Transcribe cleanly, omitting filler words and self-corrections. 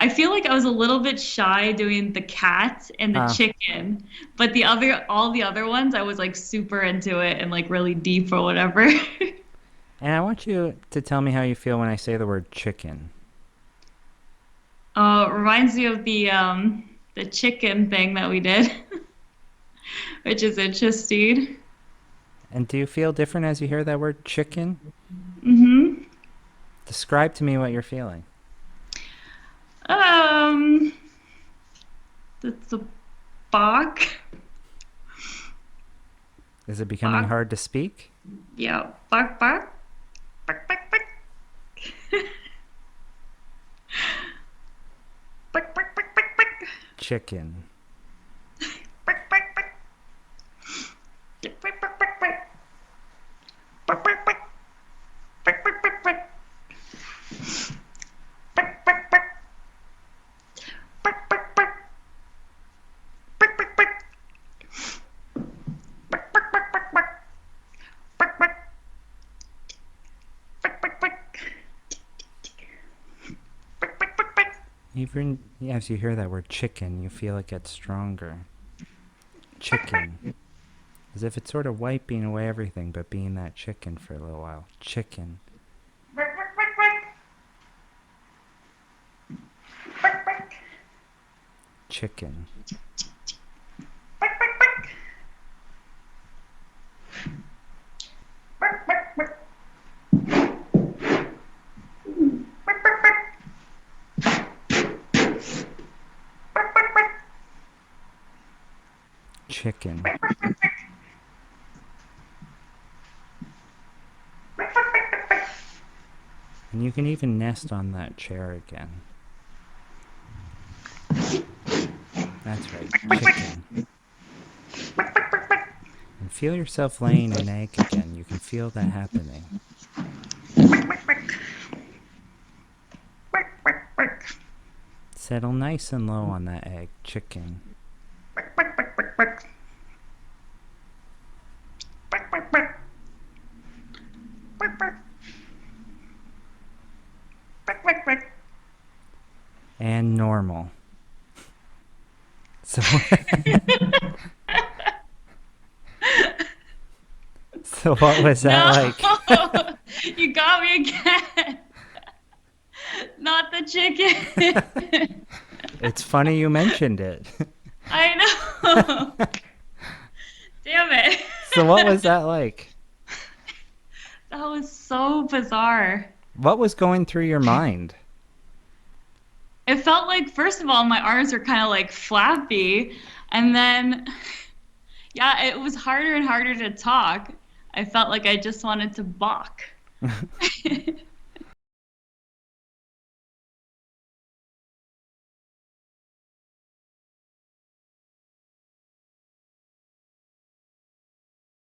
I feel like I was a little bit shy doing the cat and the Uh, chicken, but all the other ones, I was like super into it and like really deep or whatever. and I want you to tell me how you feel when I say the word chicken. Reminds me of the chicken thing that we did, which is interesting. And do you feel different as you hear that word chicken? Mm-hmm. Describe to me what you're feeling. Um, it's a bok. Is it becoming Bok. hard to speak? Yeah, bok bok. Bok bok bok. Bok bok bok bok bok. Chicken. Bok bok bok. Bok bok bok bok bok. Bok bok bok. Bok bok bok bok. Bok bok bok. Bok bok bok. Bok bok bok. Bok bok bok bok bok. Bok bok. Bok bok bok. Bok bok bok bok. Even as you hear that word chicken, you feel it gets stronger. Chicken. As if it's sort of wiping away everything but being that chicken for a little while. Chicken. Bok bok bok bok. Bok bok. Chicken. Bok bok bok. Bok bok bok. Bok bok bok. Bok bok bok. Chicken. And you can even nest on that chair again. That's right. Chicken. And feel yourself laying an egg again. You can feel that happening. Settle nice and low on that egg. Chicken. And normal. So, so what was that like? No, you got me again. Not the chicken. It's funny you mentioned it. I know. Damn it. So what was that like? That was so bizarre. What was going through your mind? It felt like, first of all, my arms were kind of like flappy. And then, yeah, it was harder and harder to talk. I felt like I just wanted to balk.